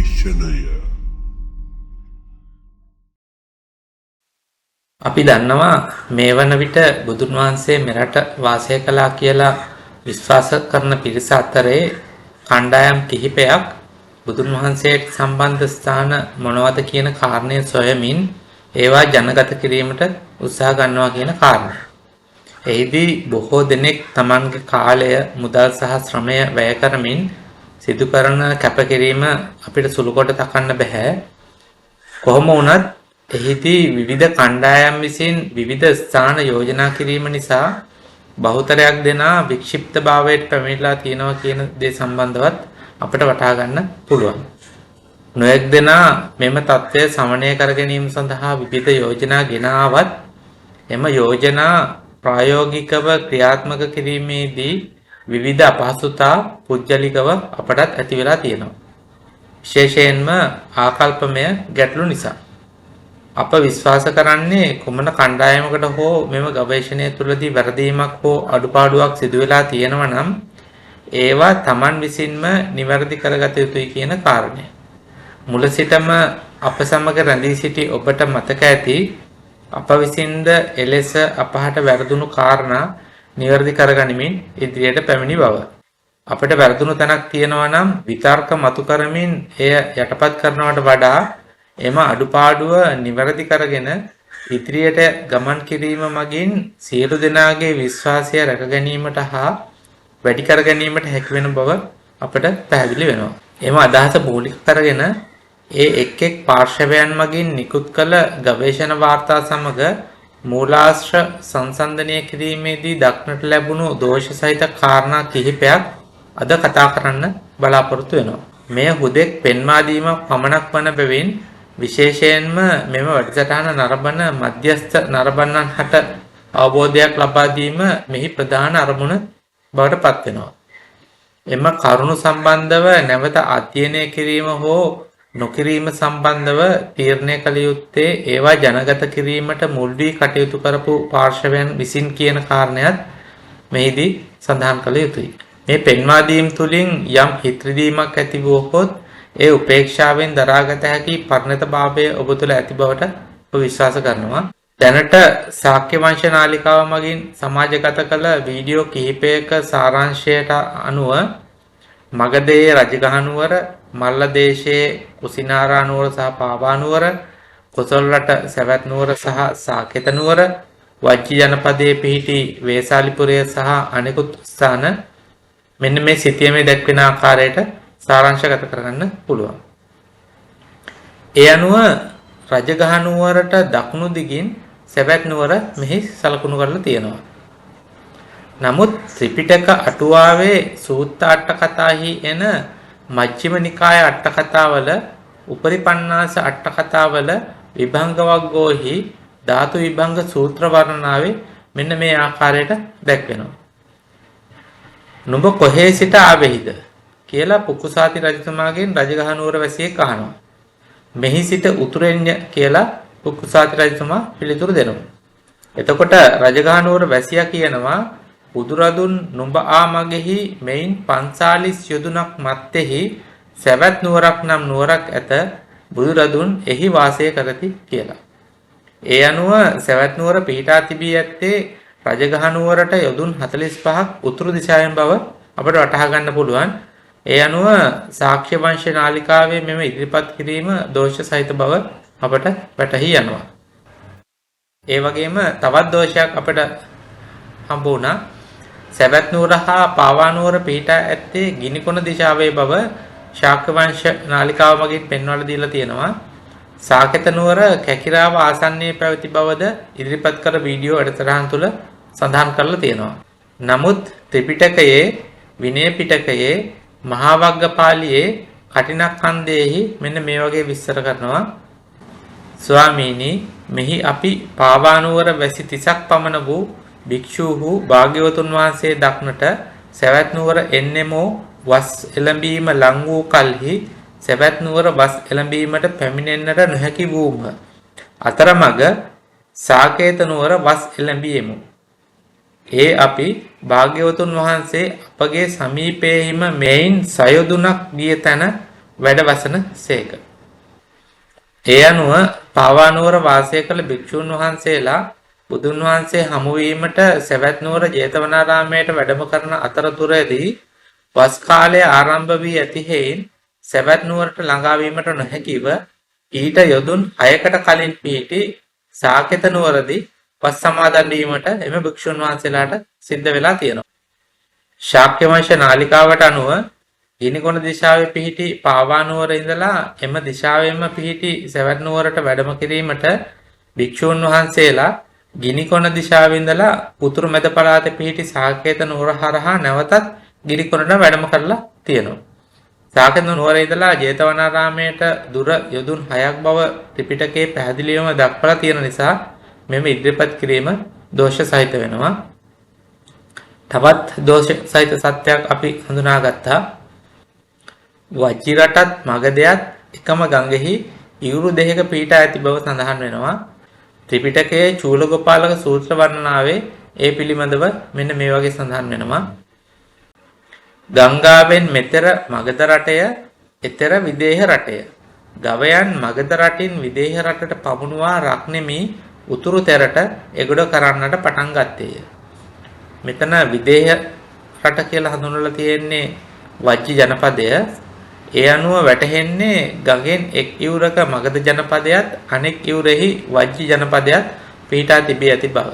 දේශනය අපි දන්නවා මේ වන විට බුදුන් වහන්සේ මෙරට වාසය කළා කියලා විශ්වාස කරන පිරිස අතරේ කණ්ඩායම් කිහිපයක් බුදුන් වහන්සේට සම්බන්ධ ස්ථාන මොනවද කියන කාරණය සොයමින් ඒවා ජනගත කිරීමට උත්සාහ ගන්නවා කියන කාරණය. එහිදී බොහෝ දෙනෙක් Tamanගේ කාලය, මුදල් සහ ශ්‍රමය වැය කරමින් සිදු කරන කැපකිරීම අපිට සුළු කොට තකන්න බෑ. කොහොම වුණත් එහිදී විවිධ කණ්ඩායම් විසින් විවිධ ස්ථාන යෝජනා කිරීම නිසා බහුතරයක් දෙනා වික්ෂිප්තභාවයට පැමිණලා තියෙනවා කියන දේ සම්බන්ධවත් අපිට වටහා ගන්න පුළුවන්. නොඑක් දෙනා මෙම தත්ත්වය සමනය කර ගැනීම සඳහා විවිධ යෝජනා ගෙන ආවත් එම යෝජනා ප්‍රායෝගිකව ක්‍රියාත්මක කිරීමේදී විවිධ අපහසුතා පුජ්‍යලිකව අපටත් ඇති වෙලා තියෙනවා. විශේෂයෙන්ම ආකල්පමය ගැටලු නිසා. අප විශ්වාස කරන්නේ කුමන කණ්ඩායමකට හෝ මෙම ගවේෂණය තුළදී වැරදීමක් හෝ අඩුපාඩුවක් සිදු වෙලා තියෙනවා නම් ඒවා Taman විසින්ම නිවැරදි කරගත යුතුයි කියන කාරණය. මුල සිටම අප සමග රැඳී සිටි ඔබට මතක ඇති අප විසින්ද එලෙස අපහට වැරදුණු කාරණා නිවැරදි කරගනිමින් ඉදිරියට පැමිණි බව. අපට වැරදුණු තැනක් තියෙනවා නම් විතර්ක මතු කරමින් එය යටපත් කරනවට වඩා එම අඩුපාඩුව නිවැරදි කරගෙන ඉදිරියට ගමන් කිරීම මගින් සියලු දෙනාගේ විශ්වාසය රැක ගැනීමට හා වැඩි කර ගැනීමට හැකි වෙන බව අපට පැහැදිලි වෙනවා. එම අදහස මූලික කරගෙන ඒ එක් එක් පාර්ශවයන් මගින් නිකුත් කළ ගවේෂණ වාර්තා සමග මූලාශ්‍ර සංසන්දනය කිරීමේදී දක්නට ලැබුණු දෝෂ සහිත කාරණා කිහිපයක් අද කතා කරන්න බලාපොරොත්තු වෙනවා. මෙය හුදෙක් පෙන්වා දීමක් පමණක් වන බැවින් විශේෂයෙන්ම මෙම වැඩසටහන නරඹන මධ්‍යස්ථ නරඹන්නන් හට අවබෝධයක් ලබා දීම මෙහි ප්‍රධාන අරමුණ බවට පත් වෙනවා. එම කරුණු සම්බන්ධව නැවත අධ්‍යයනය කිරීම හෝ නොකිරීම සම්බන්ධව තීරණය කළ යුත්තේ ඒවා ජනගත කිරීමට මුල් වී කටයුතු කරපු පාර්ශවයන් විසින් කියන කාරණයත් මෙහිදී සඳහන් කළ යුතුයි. මේ පෙන්වා දීම තුළින් යම් හිත්‍රිදීමක් ඇති වුවහොත් ඒ උපේක්ෂාවෙන් දරාගත හැකි පරිණතභාවය ඔබ තුළ ඇති බවට ඔබ විශ්වාස කරනවා. දැනට ශාක්‍ය වංශ නාලිකාව මගින් සමාජගත කළ වීඩියෝ කිහිපයක සාරාංශයට අනුව මගධයේ රජගහනුවර, මල්ලදේශයේ කුසිනාරා නුවර සහ පාවා නුවර, කොසල් රට සැවැත් නුවර සහ සාකේත නුවර, වජ්ජි ජනපදයේ පිහිටි වේසාලිපුරය සහ අනෙකුත් ස්ථාන මෙන්න මේ සිතියමේ දැක්වෙන ආකාරයට සාරාංශගත කරගන්න පුළුවන්. ඒ අනුව රජගහනුවරට දකුණු දිගින් සැවැත් නුවර මෙහි සලකුණු කරලා තියෙනවා. නමුත් ත්‍රිපිටක අටුවාවේ සූත්ත අට කතාහි එන මජ්ක්‍ධිම නිකාය අට කතාවල උපරිපන්නාස අට කතාවල විභංග වග්ගෝහි ධාතු විභංග සූත්‍ර වර්ණනාවේ මෙන්න මේ ආකාරයට දැක්වෙනවා. නුඹ කොහේ සිට ආවේහිද කියලා පුකුසාති රජතුමාගෙන් රජගහනුවර වැසියෙක් අහනවා. මෙහි සිට උතුරෙන්ය කියලා පුකුසාති රජතුමා පිළිතුරු දෙනවා. එතකොට රජගහනුවර වැසියා කියනවා බුදුරදුන් නුඹ ආ මගෙහි මෙයින් 45 යොදුනක් මැත්තේහි සැවැත් නුවරක් නම් නුවරක් ඇත. බුදුරදුන් එහි වාසය කරති කියලා. ඒ අනුව සැවැත් නුවර පිහිටා තිබී ඇත්තේ රජගහනුවරට යොදුන් 45ක් උතුරු දිශාවෙන් බව අපට වටහා ගන්න පුළුවන්. ඒ අනුව ශාක්‍ය වංශ නාලිකාවේ මෙම ඉදිරිපත් කිරීම දෝෂ සහිත බව අපට වැටහි යනවා. ඒ වගේම තවත් දෝෂයක් අපට හම්බ වුණා. සැවැත් නුවර හා පාවා නුවර පිහිටා ඇත්තේ ගිනිකොන දිශාවේ බව ශාක්‍ය වංශ නාලිකාව මගින් පෙන්වලා දීලා තියෙනවා. සාකේත නුවර කැකිරාව ආසන්නයේ පැවති බවද ඉදිරිපත් කළ වීඩියෝ වැඩසටහන් තුළ සඳහන් කරලා තියෙනවා. නමුත් ත්‍රිපිටකයේ, විනය පිටකයේ, මහා වග්ගපාලියේ කටිනක්ඛන්දයේහි මෙන්න මේ වගේ විස්තර කරනවා. ස්වාමීනි, මෙහි අපි පාවා නුවර වැසි 30ක් පමණ වූ භික්ෂූහු භාග්‍යවතුන් වහන්සේ දක්නට සැවැත් නුවර එන්නෙමෝ වස් එළඹීම ලං වූ කල්හි සැවැත් නුවර වස් එළඹීමට පැමිණෙන්නට නොහැකි වූම අතරමඟ සාකේත නුවර වස් එළඹියෙමු. ඒ අපි භාග්‍යවතුන් වහන්සේ අපගේ සමීපයේහිම මෙයින් සයොදුනක් ගිය තැන වැඩවසන සේක. ඒ අනුව පාවානුවර වාසය කළ භික්ෂූන් වහන්සේලා බුදුන් වහන්සේ හමුවීමට සවැත් නුවර ජේතවනාරාමයට වැඩම කරන අතරතුරදී වස් කාලය ආරම්භ වී ඇති හේයින් සවැත් නුවරට ළඟා වීමට නොහැකිව ඊට යොදුන් 6කට කලින් පිහිටි සාකේත නුවරදී වස් සමාදන් වීමට එම භික්ෂුන් වහන්සේලාට සිද්ධ වෙලා තියෙනවා. ශාක්‍ය වංශ නාලිකාවට අනුව ගිනිකොණ දිශාවේ පිහිටි පාවා නුවර ඉඳලා එම දිශාවෙන්ම පිහිටි සවැත් නුවරට වැඩම කිරීමට භික්ෂුන් වහන්සේලා ගිනිකොණ දිශාවේ ඉඳලා උතුරු මැද පළාතේ පිහිටි සාකේත නුවර හරහා නැවතත් ගිනිකොණට වැඩම කරලා තියෙනවා. සාකේත නුවර ඉඳලා ජේතවනාරාමයට දුර යොදුන් 6ක් බව ත්‍රිපිටකයේ පැහැදිලිවම දක්වලා තියෙන නිසා මෙම ඉදිරිපත් කිරීම දෝෂ සහිත වෙනවා. තවත් දෝෂ සහිත සත්‍යයක් අපි හඳුනාගත්තා. වජ්ජි රටත් මගධයත් එකම ගඟෙහි ඉවුරු දෙකක පිහිටා ඇති බව සඳහන් වෙනවා. ත්‍රිපිටකයේ චූලගෝපාලක සූත්‍ර වර්ණනාවේ ඒ පිළිබඳව මෙන්න මේ වගේ සඳහන් වෙනවා. ගංගාවෙන් මෙතර මගධ රටය, එතර විදේහ රටය. ගවයන් මගධ රටින් විදේහ රටට පමුණුවා රක්නෙමි උතුරු තැරට එගොඩ කරන්නට පටන් ගත්තේය. මෙතන විදේහ රට කියලා හඳුන්වලා තියෙන්නේ වජ්ජි ජනපදය. ඒ අනුව වැටහෙන්නේ ගඟෙන් එක් ඉවුරක මගධ ජනපදයත් අනෙක් ඉවුරෙහි වජ්ජි ජනපදයත් පිහිටා තිබී ඇති බව.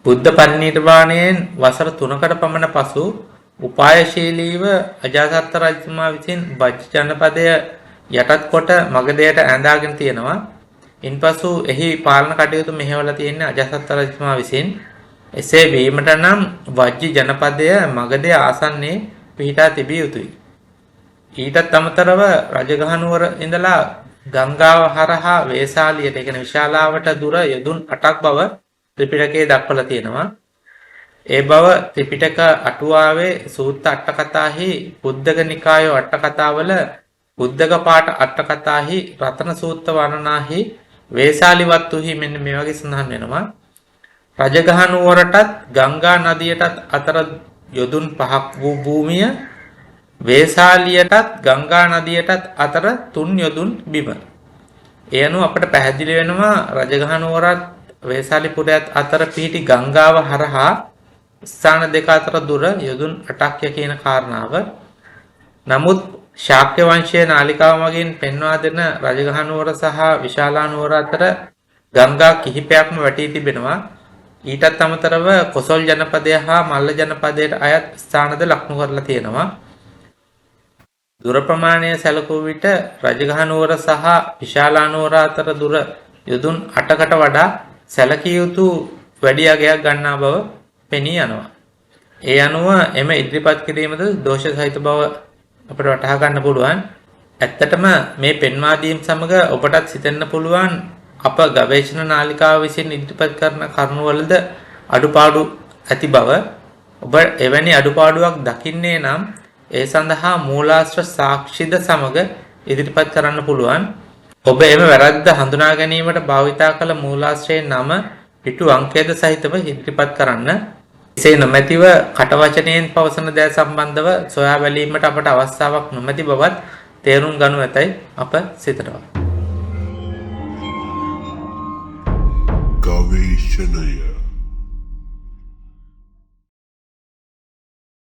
බුද්ධ පරිනිර්වාණයෙන් වසර 3කට පමණ පසු උපායශීලීව අජාසත් රජතුමා විසින් වජ්ජි ජනපදය යටත් කොට මගධයට ඈඳාගෙන තියෙනවා. ඉන්පසු එහි පාලන කටයුතු මෙහෙवला තියෙන්නේ අජාසත් රජතුමා විසින්. එසේ වීමට නම් වජ්ජි ජනපදය මගධය ආසන්නයේ පිහිටා තිබිය යුතුයි. ඊටත් අමතරව රජගහ නුවර ඉඳලා ගංගාව හරහා වේසාලියට, ඒ කියන්නේ විශාලාවට දුර යොදුන් 8ක් බව ත්‍රිපිටකයේ දක්වලා තියෙනවා. ඒ බව ත්‍රිපිටක අටුවාවේ සූත්ත අට කතාහි, බුද්ධක නිකාය අට කතාවල බුද්ධක පාඨ අට කතාහි, රතන සූත්ත වර්ණනාහි, වේසාලිවත්තුහි මෙන්න මේ වගේ සඳහන් වෙනවා. රජගහ නුවරටත් ගංගා නදියටත් අතර යොදුන් 5ක් වූ භූමිය, වේසාලියටත් ගංගා නදියටත් අතර 3 යොදුන් බිම. ඒ අනුව අපට පැහැදිලි වෙනවා රජගහ නුවරත් වේසාලිපුරයත් අතර පිහිටි ගංගාව හරහා ස්ථාන දෙක අතර දුර යොදුන් 8ක් කියන කාරණාව. නමුත් ශාක්‍ය වංශයේ නාලිකාව මගින් පෙන්වා දෙන රජගහ නුවර සහ විශාලා නුවර අතර ගංගා කිහිපයක්ම වැටී තිබෙනවා. ඊටත් අමතරව කොසල් ජනපදය හා මල්ල ජනපදයට අයත් ස්ථානද ලක්නු කරලා තියෙනවා. දුර ප්‍රමාණය සැලකුව විට රජගහ නුවර සහ විශාලා නුවර අතර දුර යොදුන් 8කට වඩා සැලකිය යුතු වැඩි අගයක් ගන්නා බව පෙනී යනවා. ඒ අනුව එම ඉදිරිපත් කිරීමද දෝෂ සහිත බව අපට වටහා ගන්න පුළුවන්. ඇත්තටම මේ පෙන්වා දීම සමග ඔබටත් හිතෙන්න පුළුවන් අප ගවේෂණ නාලිකාව විසින් ඉදිරිපත් කරන කරුණවලද අඩුපාඩු ඇති බව. ඔබ එවැනි අඩුපාඩුවක් දකින්නේ නම් ඒ සඳහා මූලාශ්‍ර සාක්ෂිද සමග ඉදිරිපත් කරන්න පුළුවන්. ඔබ එම වැරද්ද හඳුනා ගැනීමට භාවිතා කළ මූලාශ්‍රයේ නම, පිටු අංකයද සහිතව ඉදිරිපත් කරන්න. එසේ නොමැතිව කටවචනයෙන් පවසන දෑ සම්බන්ධව සොයා බැලීමට අපට අවස්ථාවක් නොමැති බවත් තේරුම් ගනු ඇතැයි අප සිතනවා. ගවේෂණය